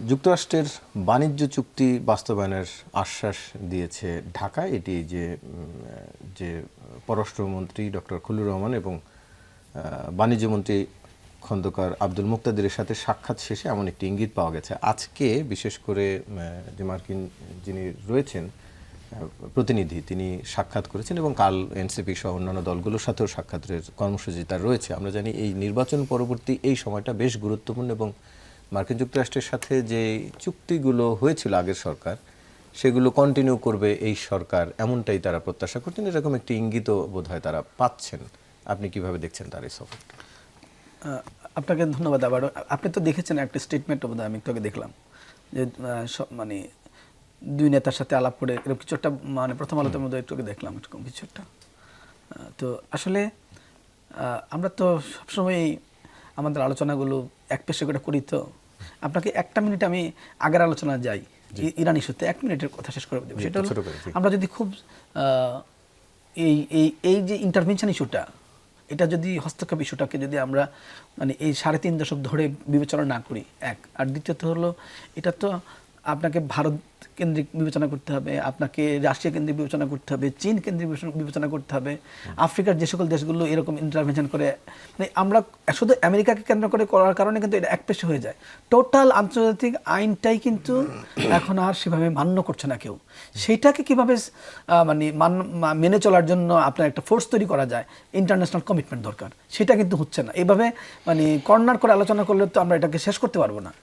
যুক্তরাষ্ট্রের বাণিজ্য চুক্তি বাস্তবায়নের আশ্বাস দিয়েছে ঢাকা। এটি যে পররাষ্ট্রমন্ত্রী ডক্টর খলিলুর রহমান এবং বাণিজ্যমন্ত্রী খন্দকার আব্দুল মুক্তাদিরের সাথে সাক্ষাৎ শেষে এমন একটি ইঙ্গিত পাওয়া গেছে। আজকে বিশেষ করে যে মার্কিন যিনি রয়েছেন প্রতিনিধি, তিনি সাক্ষাৎ করেছেন এবং কাল এনসিপি সহ অন্যান্য দলগুলোর সাথেও সাক্ষাতের কর্মসূচি তার রয়েছে। আমরা জানি এই নির্বাচন পরবর্তী এই সময়টা বেশ গুরুত্বপূর্ণ এবং মার্কিন যুক্তরাষ্ট্রের সাথে যে চুক্তিগুলো হয়েছিল আগের সরকার সেগুলো কন্টিনিউ করবে এই সরকার, এমনটাই তারা প্রত্যাশা করছেন। এরকম একটি ইঙ্গিতও বোধহয় তারা পাচ্ছেন। আপনি কিভাবে দেখছেন তার এই সফর? আপনাকে ধন্যবাদ। আবার আপনি তো দেখেছেন একটা স্টেটমেন্ট বোধহয় আমি একটু আগে দেখলাম যে মানে দুই নেতার সাথে আলাপ করে এরকম কিছু একটা, মানে প্রথম আলোতের মধ্যে একটু আগে দেখলাম এরকম কিছু একটা। তো আসলে আমরা তো সবসময়ই আমাদের আলোচনাগুলো এক পেশে করে করি। তো আপনাকে একটা মিনিট আমি আগের আলোচনা যাই, ইরান ইস্যুতে 1 মিনিটের কথা শেষ করে দেবো। সেটা হলো আমরা যদি খুব এই এই এই যে ইন্টারভেনশন ইস্যুটা, এটা যদি হস্তক্ষেপ ইস্যুটাকে যদি আমরা মানে এই 3.5 দশক ধরে বিবেচনা না করি, এক। আর দ্বিতীয়ত হলো এটা তো আপনাকে ভারত কেন্দ্রিক বিবেচনা করতে হবে, আপনাকে রাশিয়া কেন্দ্রিক বিবেচনা করতে হবে, চীন কেন্দ্রিক বিবেচনা করতে হবে, আফ্রিকার যে সকল দেশগুলো এরকম ইন্টারভেনশন করে, মানে আমরা শুধু আমেরিকাকে কেন্দ্র করে করার কারণে কিন্তু এটা একপেশে হয়ে যায়। টোটাল আন্তর্জাতিক আইনটাই কিন্তু এখন আর সেভাবে মান্য করছে না কেউ। সেইটাকে কীভাবে মানে মেনে চলার জন্য আপনার একটা ফোর্স তৈরি করা যায়, ইন্টারন্যাশনাল কমিটমেন্ট দরকার। সেটা কিন্তু হচ্ছে না। এইভাবে মানে কর্নার করে আলোচনা করলে তো আমরা এটাকে শেষ করতে পারবো না।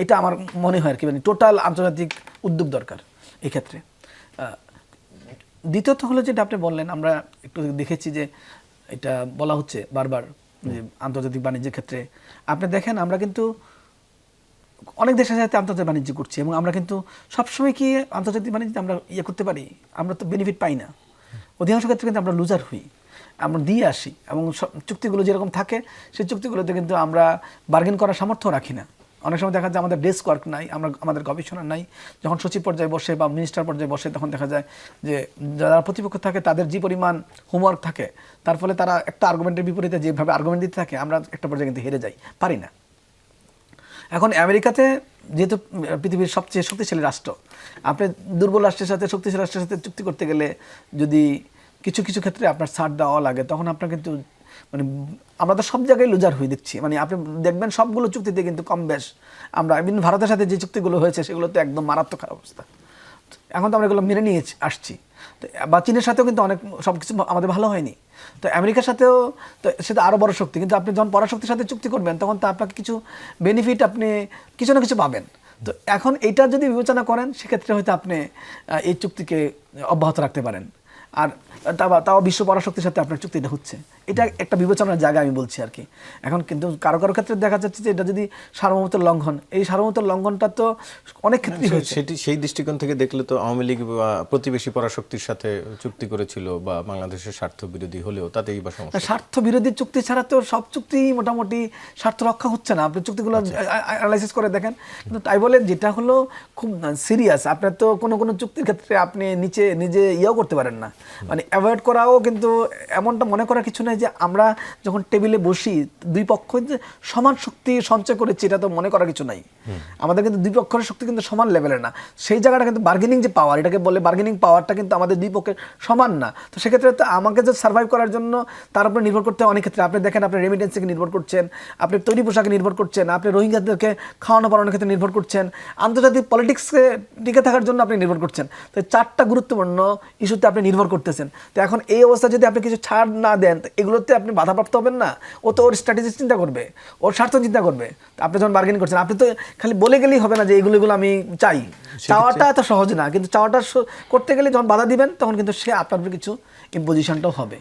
এটা আমার মনে হয় আর কি, মানে টোটাল আন্তর্জাতিক উদ্যোগ দরকার এক্ষেত্রে। দ্বিতীয়ত হলো যেটা আপনি বললেন, আমরা একটু দেখেছি যে এটা বলা হচ্ছে বারবার যে আন্তর্জাতিক বাণিজ্যের ক্ষেত্রে আপনি দেখেন আমরা কিন্তু অনেক দেশের সাথে আন্তর্জাতিক বাণিজ্য করছি এবং আমরা কিন্তু সবসময় কি আন্তর্জাতিক বাণিজ্যে আমরা করতে পারি? আমরা তো বেনিফিট পাই না। অধিকাংশ ক্ষেত্রে কিন্তু আমরা লুজার হই, আমরা দিয়ে আসি এবং চুক্তিগুলো যেরকম থাকে সেই চুক্তিগুলোতে কিন্তু আমরা বার্গেন করার সামর্থ্য রাখি না। অনেক সময় দেখা যায় আমাদের ডেস্ক ওয়ার্ক নাই, আমাদের গবেষণা নাই। যখন সচিব পর্যায়ে বসে বা মিনিস্টার পর্যায়ে বসে তখন দেখা যায় যে যারা প্রতিপক্ষ থাকে তাদের যে পরিমাণ হোমওয়ার্ক থাকে, তার ফলে তারা একটা আর্গুমেন্টের বিপরীতে যেভাবে আর্গুমেন্ট দিতে থাকে আমরা একটা পর্যায়ে কিন্তু হেরে যাই, পারি না। এখন আমেরিকাতে যেহেতু পৃথিবীর সবচেয়ে শক্তিশালী রাষ্ট্র, আপনি দুর্বল রাষ্ট্রের সাথে শক্তিশালী রাষ্ট্রের সাথে চুক্তি করতে গেলে যদি কিছু কিছু ক্ষেত্রে আপনার ছাড় দেওয়া লাগে, তখন আপনার কিন্তু মানে আমরা তো সব জায়গায় লুজার হয়ে দেখছি। মানে আপনি দেখবেন সবগুলো চুক্তিতে কিন্তু কম বেশ আমরা ভারতের সাথে যে চুক্তিগুলো হয়েছে সেগুলো তো একদম মারাত্মক অবস্থা। এখন তো আমরা এগুলো মেনে নিয়ে আসছি। তো বা চীনের সাথেও কিন্তু অনেক সব কিছু আমাদের ভালো হয়নি। তো আমেরিকার সাথেও তো সেটা আরও বড় শক্তি, কিন্তু আপনি যখন পরাশক্তির সাথে চুক্তি করবেন তখন তো আপনাকে কিছু বেনিফিট আপনি কিছু না কিছু পাবেন। তো এখন এইটা যদি বিবেচনা করেন সেক্ষেত্রে হয়তো আপনি এই চুক্তিকে অব্যাহত রাখতে পারেন। আর তাও বিশ্ব পরাশক্তির সাথে আপনার চুক্তিটা হচ্ছে, এটা একটা বিবেচনার জায়গা আমি বলছি আর কি। এখন কিন্তু কারো কারো ক্ষেত্রে দেখা যাচ্ছে যে এটা যদি সার্বভৌমত্বের লঙ্ঘন, এই সার্বভৌমত্বের লঙ্ঘনটা তো অনেক ক্ষেত্রে সেটি সেই দৃষ্টিকোণ থেকে দেখলে তো আওয়ামী লীগ বা প্রতিবেশী পরাশক্তির সাথে চুক্তি করেছিল বা বাংলাদেশের স্বার্থ বিরোধী হলেও তাতেই বা সমস্যা। স্বার্থ বিরোধী চুক্তি ছাড়া তো সব চুক্তি মোটামুটি স্বার্থ রক্ষা হচ্ছে না। আপনি চুক্তিগুলো অ্যানালাইসিস করে দেখেন। কিন্তু তাই বলে যেটা হলো খুব সিরিয়াস, আপনার তো কোনো কোনো চুক্তির ক্ষেত্রে আপনি নিজে ইয়েও করতে পারেন না, মানে অ্যাভয়েড করাও কিন্তু এমনটা মনে করার কিছু নেই যে আমরা যখন টেবিলে বসি দুই পক্ষ যে সমান শক্তি সঞ্চয় করেছি, এটা তো মনে করার কিছু নাই। আমাদের কিন্তু দুই পক্ষের শক্তি কিন্তু সমান লেভেলের না। সেই জায়গাটা কিন্তু বার্গেনিং যে পাওয়ার, এটাকে বলে বার্গেনিং পাওয়ারটা কিন্তু আমাদের দুই পক্ষের সমান না। তো সেক্ষেত্রে তো আমাকে যে সার্ভাইভ করার জন্য তার উপরে নির্ভর করতে অনেক ক্ষেত্রে আপনি দেখেন আপনি রেমিটেন্স থেকে নির্ভর করছেন, আপনি তৈরি পোশাকে নির্ভর করছেন, আপনি রোহিঙ্গাদেরকে খাওয়ানো পড়ানোর ক্ষেত্রে নির্ভর করছেন, আন্তর্জাতিক পলিটিক্সকে টিকে থাকার জন্য আপনি নির্ভর করছেন। তো 4টা গুরুত্বপূর্ণ ইস্যুতে আপনি নির্ভর করতেছেন। তো এখন এই অবস্থা যদি আপনি কিছু ছাড় না দেন, এগুলোতে আপনি বাধাপ্রাপ্ত হবেন না। ও তো ওর স্ট্র্যাটেজি চিন্তা করবে, ওর স্বার্থ চিন্তা করবে। আপনি যখন বার্গেনিং করছেন, আপনি তো খালি বলে গেলেই হবে না যে এগুলো আমি চাই। চাওয়াটা এত সহজ না, কিন্তু চাওয়াটা করতে গেলে যখন বাধা দিবেন তখন কিন্তু সে আপনার কিছু ইম্পোজিশনটাও হবে।